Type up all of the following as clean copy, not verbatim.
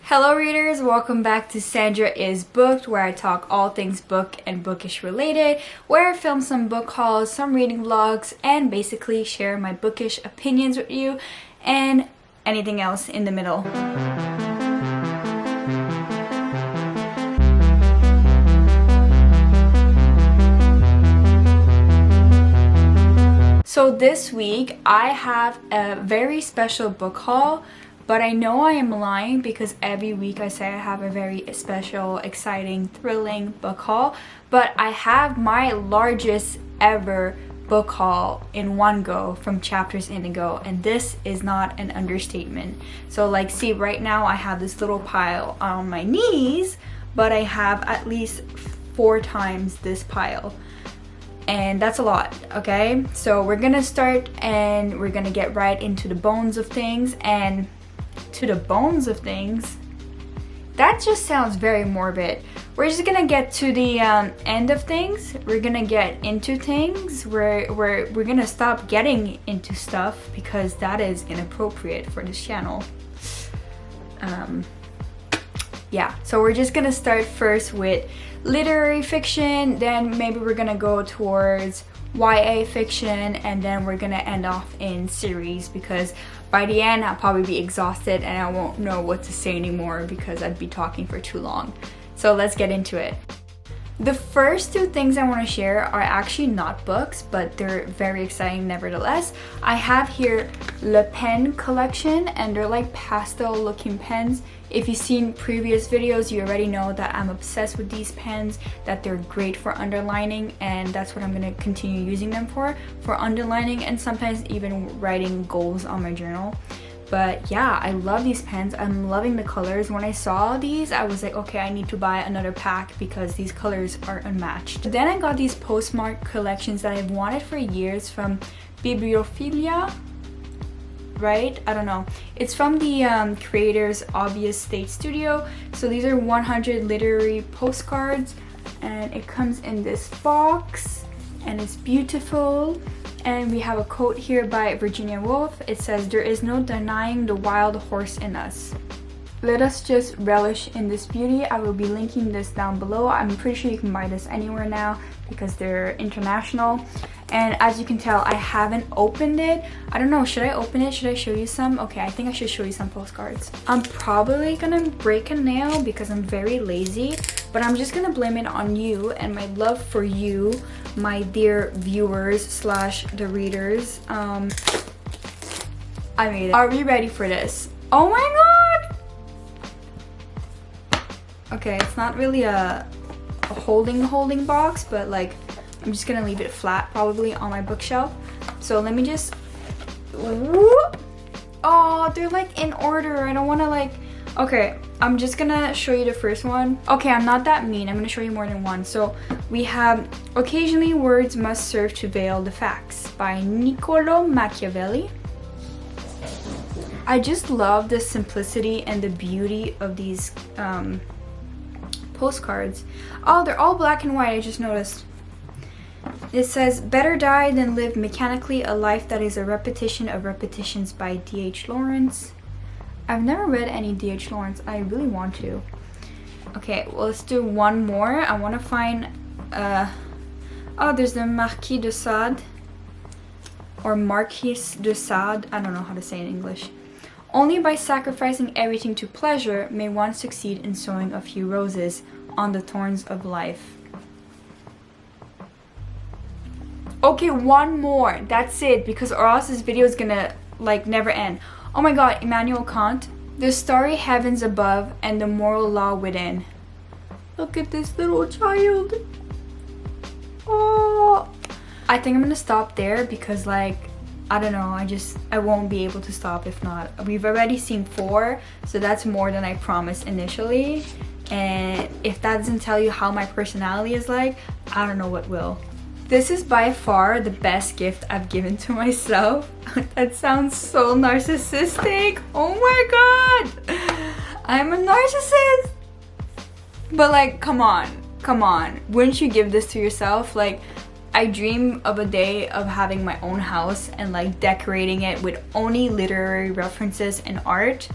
Hello readers, welcome back to Sandra is Booked, where I talk all things book and bookish related, where I film some book hauls, some reading vlogs, and basically share my bookish opinions with you and anything else in the middle. So this week I have a very special book haul. But I know I am lying because every week I say I have a very special, exciting, thrilling book haul. But I have my largest ever book haul in one go from Chapters Indigo. And this is not an understatement. So like, see, right now I have this little pile on my knees, but I have at least 4 times this pile. And that's a lot, okay? So we're gonna start and we're gonna get right into the bones of things. And to the bones of things, that just sounds very morbid. We're just gonna get to the end of things. We're gonna get into things. We're gonna stop getting into stuff because that is inappropriate for this channel. Yeah, so we're just gonna start first with literary fiction, then maybe we're gonna go towards YA fiction, and then we're gonna end off in series because by the end I'll probably be exhausted and I won't know what to say anymore because I'd be talking for too long. So let's get into it. The first 2 things I want to share are actually not books, but they're very exciting nevertheless. I have here Le Pen collection, and they're like pastel looking pens. If you've seen previous videos, you already know that I'm obsessed with these pens, that they're great for underlining, and that's what I'm going to continue using them for underlining and sometimes even writing goals on my journal. But yeah, I love these pens. I'm loving the colors. When I saw these, I was like, okay, I need to buy another pack because these colors are unmatched. Then I got these postmark collections that I've wanted for years from Bibliophilia, right? I don't know. It's from the creators Obvious State Studio. So these are 100 literary postcards, and it comes in this box, and it's beautiful. And we have a quote here by Virginia Woolf. It says, "There is no denying the wild horse in us. Let us just relish in this beauty." I will be linking this down below. I'm pretty sure you can buy this anywhere now because they're international. And as you can tell, I haven't opened it. I don't know, should I open it? Should I show you some? Okay, I think I should show you some postcards. I'm probably gonna break a nail because I'm very lazy, but I'm just gonna blame it on you and my love for you, my dear viewers slash the readers. I made it. Are we ready for this? Oh my god! Okay, it's not really a holding box, but like, I'm just gonna leave it flat probably on my bookshelf. So let me just, whoop. Oh, they're like in order. I don't want to like, okay, I'm just gonna show you the first one. Okay, I'm not that mean. I'm gonna show you more than one. So we have Occasionally Words Must Serve to Veil the Facts by Niccolo Machiavelli. I just love the simplicity and the beauty of these postcards. Oh, they're all black and white, I just noticed. It says, "Better die than live mechanically a life that is a repetition of repetitions" by D.H. Lawrence. I've never read any D.H. Lawrence. I really want to. Okay, well, let's do one more. I want to find, oh, there's the Marquis de Sade, or Marquis de Sade. I don't know how to say it in English. "Only by sacrificing everything to pleasure may one succeed in sowing a few roses on the thorns of life." Okay, one more. That's it, because or else this video is gonna like never end. Oh my god, Immanuel Kant. "The starry heavens above and the moral law within." Look at this little child. Oh, I think I'm gonna stop there because like, I don't know, I won't be able to stop if not. We've already seen 4, so that's more than I promised initially. And if that doesn't tell you how my personality is like, I don't know what will. This is by far the best gift I've given to myself. That sounds so narcissistic. Oh my god! I'm a narcissist! But like, come on. Wouldn't you give this to yourself? Like, I dream of a day of having my own house and like decorating it with only literary references and art,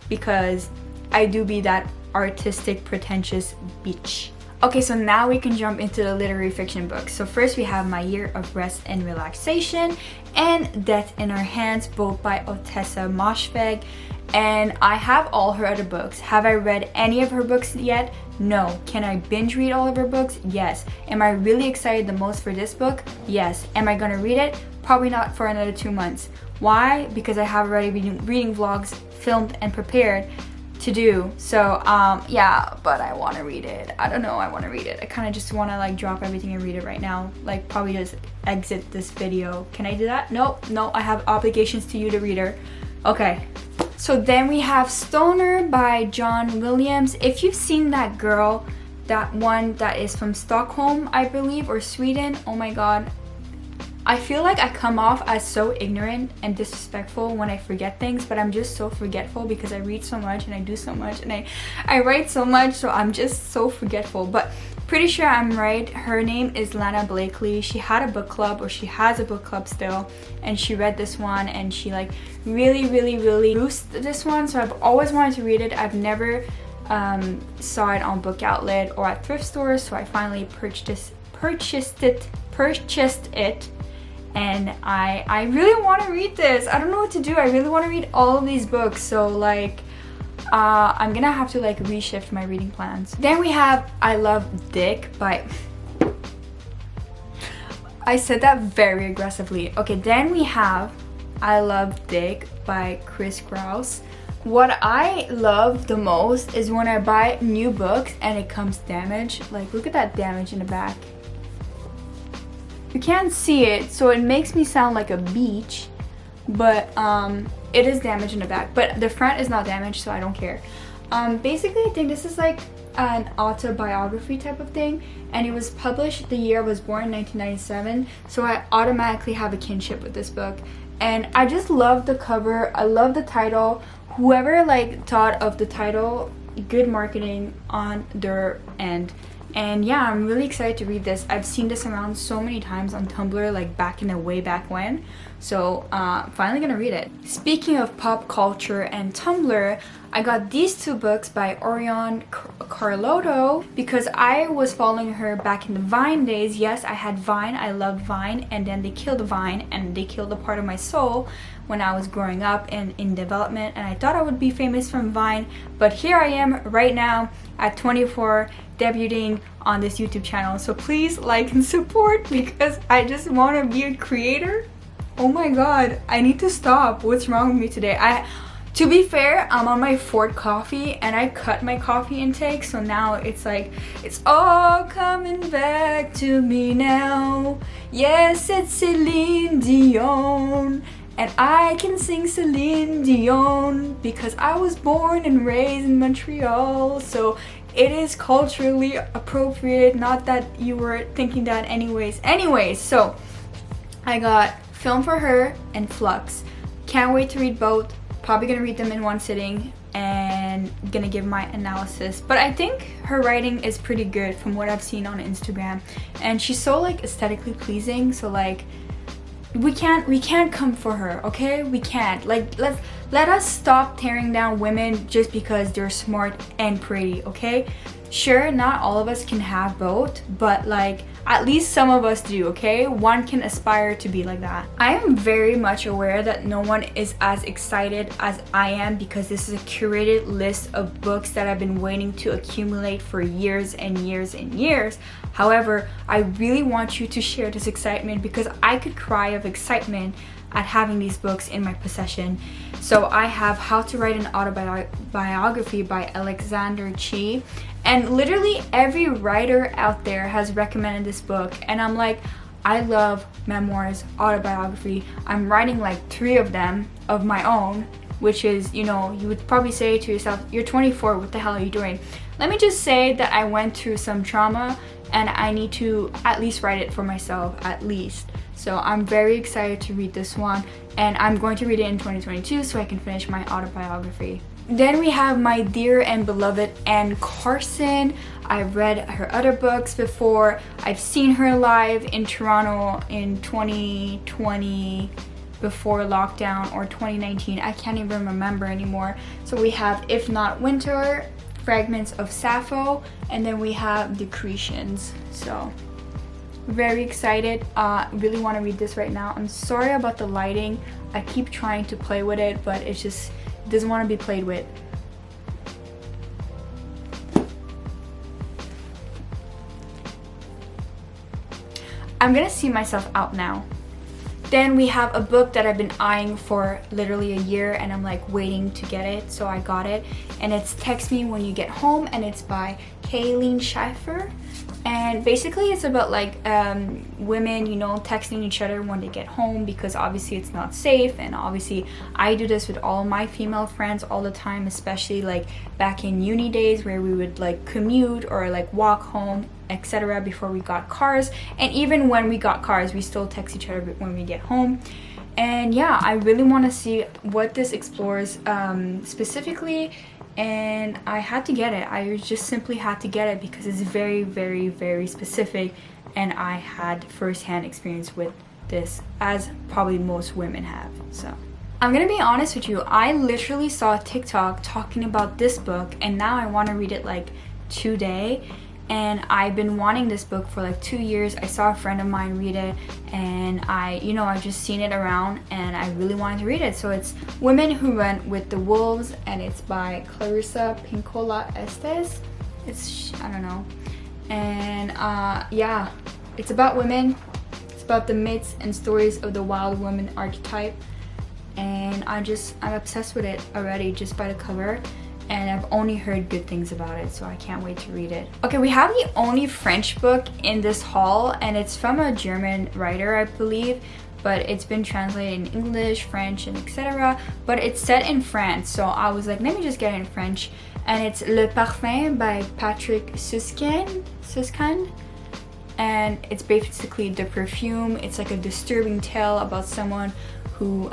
because I do be that artistic, pretentious bitch. Okay, so now we can jump into the literary fiction books. So first we have My Year of Rest and Relaxation and Death in Our Hands, both by Otessa Moshfegh. And I have all her other books. Have I read any of her books yet? No. Can I binge read all of her books? Yes. Am I really excited the most for this book? Yes. Am I gonna read it? Probably not for another 2 months. Why? Because I have already been reading vlogs filmed and prepared to do. So yeah, but I want to read it. I don't know, I want to read it. I kind of just want to like drop everything and read it right now, like probably just exit this video. Can I do that? No, I have obligations to you, the reader. Okay, so then we have Stoner by John Williams. If you've seen that girl, that one that is from Stockholm, I believe, or Sweden, oh my god, I feel like I come off as so ignorant and disrespectful when I forget things, but I'm just so forgetful because I read so much and I do so much and I write so much, so I'm just so forgetful. But pretty sure I'm right. Her name is Lana Blakely. She had a book club, or she has a book club still, and she read this one and she like really boosted this one. So I've always wanted to read it. I've never saw it on Book Outlet or at thrift stores, so I finally purchased it. And I really want to read this. I don't know what to do. I really want to read all of these books. So like, I'm gonna have to like reshift my reading plans. Then we have I Love Dick by... I said that very aggressively. Okay, then we have I Love Dick by Chris Kraus. What I love the most is when I buy new books and it comes damaged. Like, look at that damage in the back. You can't see it, so it makes me sound like a beach, but it is damaged in the back, but the front is not damaged, so I don't care. Basically, I think this is like an autobiography type of thing, and it was published the year I was born, 1997, so I automatically have a kinship with this book. And I just love the cover. I love the title. Whoever like thought of the title, good marketing on their end. And yeah, I'm really excited to read this. I've seen this around so many times on Tumblr, like back in the way back when. So finally gonna read it. Speaking of pop culture and Tumblr, I got these two books by Orion Carlotto because I was following her back in the Vine days. Yes, I had Vine, I loved Vine, and then they killed Vine and they killed a part of my soul when I was growing up and in development, and I thought I would be famous from Vine, but here I am right now at 24 debuting on this YouTube channel. So please like and support because I just want to be a creator. Oh my god, I need to stop. What's wrong with me today? To be fair, I'm on my 4th coffee and I cut my coffee intake, so now it's like, it's all coming back to me now. Yes, it's Celine Dion. And I can sing Celine Dion because I was born and raised in Montreal, so it is culturally appropriate. Not that you were thinking that anyways. So I got Film for Her and Flux. Can't wait to read both. Probably gonna read them in one sitting and gonna give my analysis. But I think her writing is pretty good from what I've seen on Instagram. And she's so like aesthetically pleasing, so like we can't come for her, okay? We can't. Like, let us stop tearing down women just because they're smart and pretty, okay? Sure, not all of us can have both, but like at least some of us do, okay? One can aspire to be like that. I am very much aware that no one is as excited as I am because this is a curated list of books that I've been waiting to accumulate for years and years and years. However, I really want you to share this excitement because I could cry of excitement at having these books in my possession. So I have How to Write an Autobiography by Alexander Chee, and literally every writer out there has recommended this book, and I'm like, I love memoirs, autobiography. I'm writing like 3 of them of my own, which is, you know, you would probably say to yourself, you're 24, what the hell are you doing? Let me just say that I went through some trauma and I need to at least write it for myself, at least. So I'm very excited to read this one, and I'm going to read it in 2022 so I can finish my autobiography. Then we have my dear and beloved Anne Carson. I've read her other books before. I've seen her live in Toronto in 2020, before lockdown or 2019. I can't even remember anymore. So we have If Not Winter, Fragments of Sappho, and then we have Decretions. So very excited. Really want to read this right now. I'm sorry about the lighting. I keep trying to play with it, but it just doesn't want to be played with. I'm gonna see myself out now. Then we have a book that I've been eyeing for literally a year, and I'm like waiting to get it, so I got it. And it's Text Me When You Get Home, and it's by Kayleen Schaffer. And basically it's about like women, you know, texting each other when they get home, because obviously it's not safe. And obviously I do this with all my female friends all the time, especially like back in uni days where we would like commute or like walk home, etc. before we got cars. And even when we got cars, we still text each other when we get home. And yeah, I really want to see what this explores specifically, and I had to get it. I just simply had to get it because it's very, very, very specific, and I had first-hand experience with this, as probably most women have. So I'm gonna be honest with you, I literally saw TikTok talking about this book, and now I want to read it like today. And I've been wanting this book for like 2 years. I saw a friend of mine read it, and I just seen it around, and I really wanted to read it. So it's Women Who Went with the Wolves, and it's by Clarissa Pinkola Estes. I don't know. And yeah, it's about women. It's about the myths and stories of the wild woman archetype. And I'm obsessed with it already just by the cover. And I've only heard good things about it, so I can't wait to read it. Okay, we have the only French book in this haul, and it's from a German writer, I believe, but it's been translated in English, French, and etc. But it's set in France, so I was like, let me just get it in French. And it's Le Parfum by Patrick Susskind. And it's basically the perfume. It's like a disturbing tale about someone who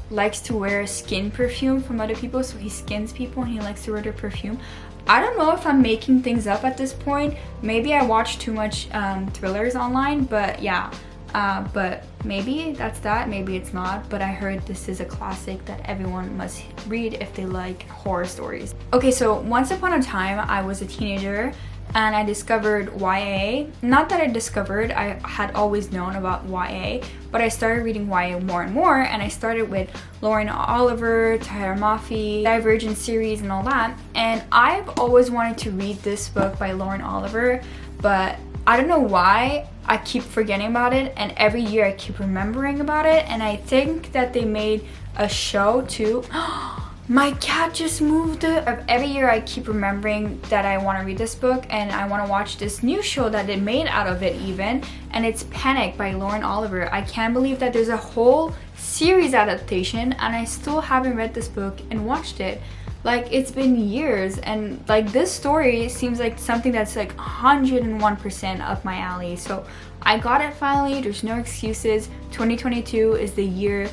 likes to wear skin perfume from other people. So he skins people and he likes to wear their perfume. I don't know if I'm making things up at this point. Maybe I watch too much thrillers online, but yeah. But maybe that's that, maybe it's not. But I heard this is a classic that everyone must read if they like horror stories. Okay, so once upon a time I was a teenager and I discovered YA. Not that I discovered, I had always known about YA, but I started reading YA more and more, and I started with Lauren Oliver, Tahira Mafi, Divergent series and all that. And I've always wanted to read this book by Lauren Oliver, but I don't know why I keep forgetting about it, and every year I keep remembering about it. And I think that they made a show too. My cat just moved. Every year I keep remembering that I want to read this book, and I want to watch this new show that they made out of it even, and it's Panic by Lauren Oliver. I can't believe that there's a whole series adaptation and I still haven't read this book and watched it. Like, it's been years, and like this story seems like something that's like 101% up my alley. So I got it finally. There's no excuses. 2022 is the year.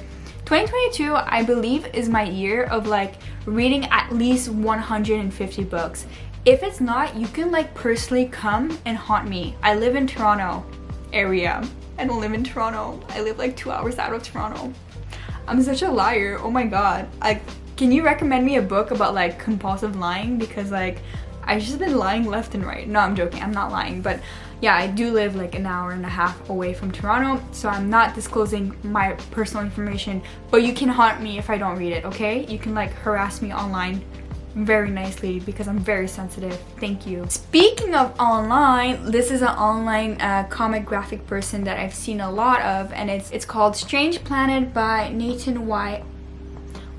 2022, I believe, is my year of like reading at least 150 books. If it's not, you can like personally come and haunt me. I live in Toronto area. I don't live in Toronto. I live like 2 hours out of Toronto. I'm such a liar. Oh my god. Can you recommend me a book about like compulsive lying? Because like I've just been lying left and right. No, I'm joking. I'm not lying. But yeah, I do live like an hour and a half away from Toronto, so I'm not disclosing my personal information, but you can haunt me if I don't read it, okay? You can like harass me online very nicely because I'm very sensitive. Thank you. Speaking of online, this is an online comic graphic person that I've seen a lot of, and it's called Strange Planet by Nathan Y.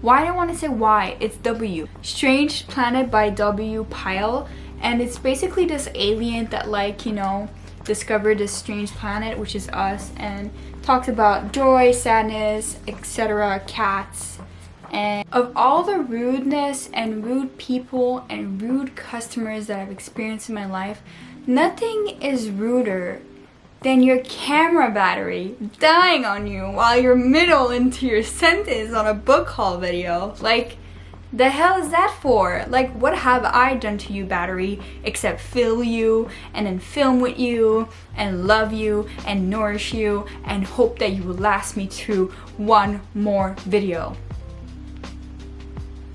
Why do I want to say Y? It's W. Strange Planet by W. Pyle. And it's basically this alien that like, you know, discovered this strange planet, which is us, and talks about joy, sadness, etc., cats. And of all the rudeness and rude people and rude customers that I've experienced in my life, nothing is ruder than your camera battery dying on you while you're middle into your sentence on a book haul video. Like, The hell is that for? Like, what have I done to you, battery, except fill you and then film with you and love you and nourish you and hope that you will last me through one more video?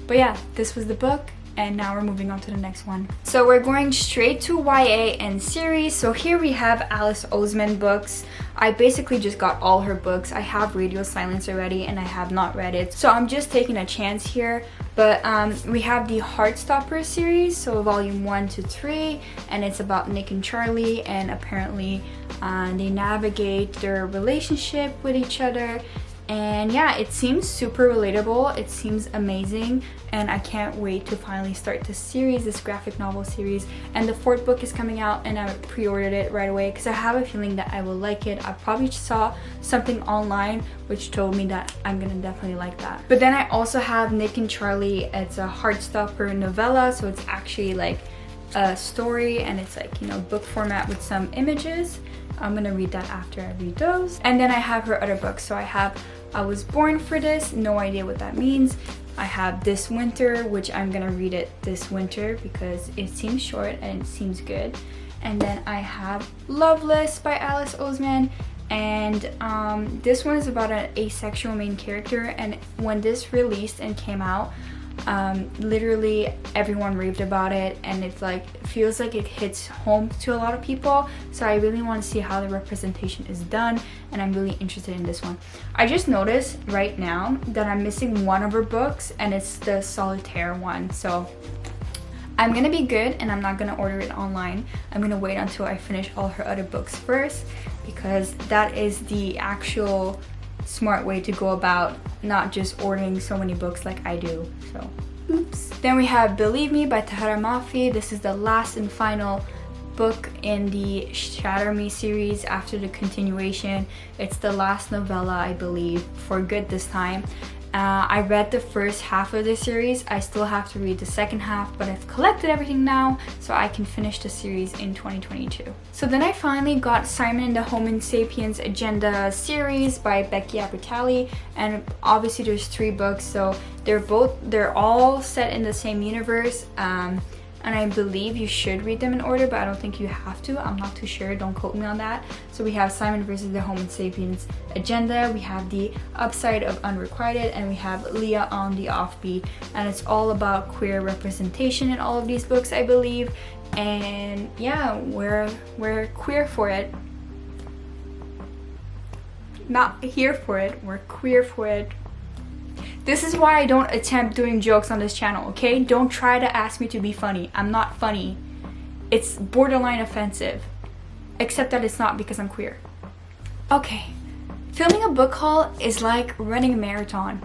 But yeah, this was the book, and now we're moving on to the next one. So we're going straight to YA and series. So here we have Alice Oseman books. I basically just got all her books. I have Radio Silence already and I have not read it, so I'm just taking a chance here. But we have the Heartstopper series, so volume 1 to 3, and it's about Nick and Charlie, and apparently they navigate their relationship with each other. And yeah, it seems super relatable, it seems amazing, and I can't wait to finally start this series, this graphic novel series. And the 4th book is coming out, and I pre-ordered it right away because I have a feeling that I will like it. I probably saw something online which told me that I'm gonna definitely like that. But then I also have Nick and Charlie. It's a Heartstopper novella, so it's actually like a story, and it's like, you know, book format with some images. I'm gonna read that after I read those. And then I have her other books. So I have I Was Born for This, no idea what that means. I have This Winter, which I'm gonna read it this winter because it seems short and it seems good. And then I have Loveless by Alice Oseman, and this one is about an asexual main character. And when this released and came out, literally everyone raved about it, and it's like, it feels like it hits home to a lot of people. So I really want to see how the representation is done, and I'm really interested in this one. I just noticed right now that I'm missing one of her books, and it's the Solitaire one. So I'm gonna be good, and I'm not gonna order it online. I'm gonna wait until I finish all her other books first, because that is the actual smart way to go about not just ordering so many books like I do. So oops. Then we have Believe Me by Tahara Mafi. This is the last and final book in the Shatter Me series after the continuation. It's the last novella, I believe, for good this time. I read the first half of the series. I still have to read the second half, but I've collected everything now, so I can finish the series in 2022. So then I finally got Simon and the Homo Sapiens Agenda series by Becky Abertali, and obviously there's 3 books, so they're all set in the same universe. And I believe you should read them in order, but I don't think you have to. I'm not too sure, don't quote me on that. So we have Simon versus the Homo Sapiens Agenda, we have The Upside of Unrequited, and we have Leah on the Offbeat. And it's all about queer representation in all of these books, I believe. And yeah, we're queer for it. Not here for it, we're queer for it. This is why I don't attempt doing jokes on this channel, okay? Don't try to ask me to be funny. I'm not funny. It's borderline offensive. Except that it's not, because I'm queer. Okay. Filming a book haul is like running a marathon.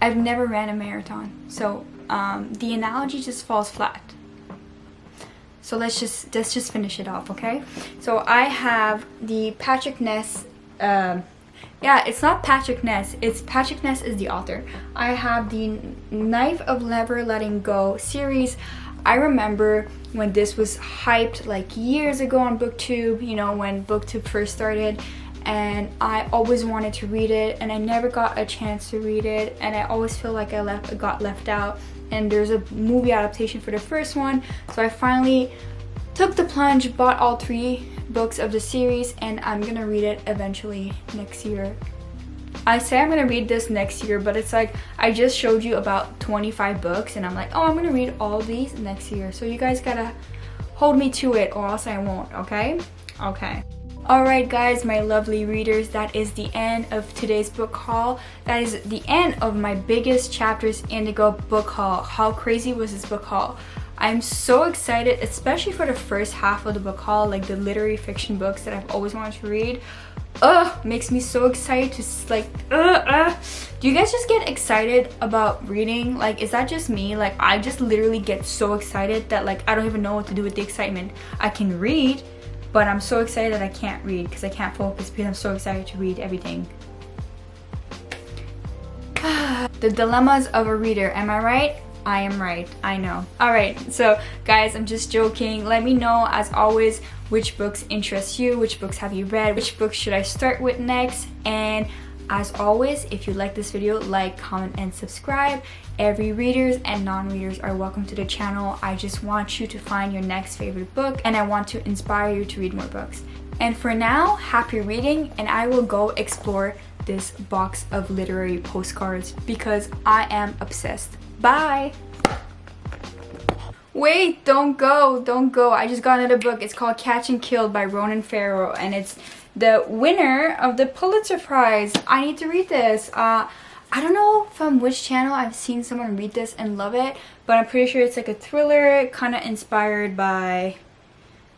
I've never ran a marathon, so the analogy just falls flat. So let's just finish it off, okay? So I have the Patrick Ness, yeah, it's not Patrick Ness, it's Patrick Ness is the author. I have the Knife of Never Letting Go series. I remember when this was hyped like years ago on BookTube, you know, when BookTube first started, and I always wanted to read it, and I never got a chance to read it, and I always feel like I got left out. And there's a movie adaptation for the first one, so I finally took the plunge, bought all 3 books of the series, and I'm gonna read it eventually next year. I say I'm gonna read this next year, but it's like I just showed you about 25 books, and I'm like, oh, I'm gonna read all of these next year. So you guys gotta hold me to it, or else I won't, okay? Okay. Alright guys, my lovely readers, that is the end of today's book haul. That is the end of my biggest Chapters Indigo book haul. How crazy was this book haul? I'm so excited, especially for the first half of the book haul, like the literary fiction books that I've always wanted to read. Makes me so excited to like, Do you guys just get excited about reading? Like, is that just me? Like, I just literally get so excited that like I don't even know what to do with the excitement. I can read, but I'm so excited that I can't read because I can't focus because I'm so excited to read everything. The dilemmas of a reader, am I right? I am right, I know. Alright, so guys, I'm just joking. Let me know, as always, which books interest you, which books have you read, which books should I start with next, and As always, if you like this video, like, comment, and subscribe. Every readers and non-readers are welcome to the channel. I just want you to find your next favorite book, and I want to inspire you to read more books. And for now, happy reading, and I will go explore this box of literary postcards because I am obsessed. Bye! Wait, don't go, don't go. I just got another book. It's called Catch and Killed by Ronan Farrow, and it's the winner of the Pulitzer Prize. I need to read this. I don't know from which channel I've seen someone read this and love it, but I'm pretty sure it's like a thriller, kind of inspired by...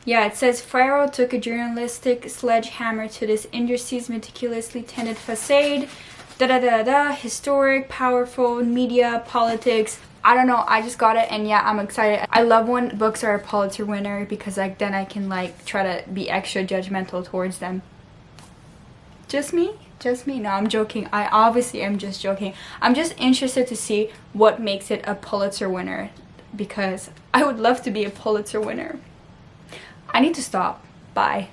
Yeah, it says Farrow took a journalistic sledgehammer to this industry's meticulously tended facade. Historic, powerful, media, politics. I don't know, I just got it, and yeah, I'm excited. I love when books are a Pulitzer winner because like then I can like try to be extra judgmental towards them. Just me? Just me? No, I'm joking. I obviously am just joking. I'm just interested to see what makes it a Pulitzer winner because I would love to be a Pulitzer winner. I need to stop. Bye.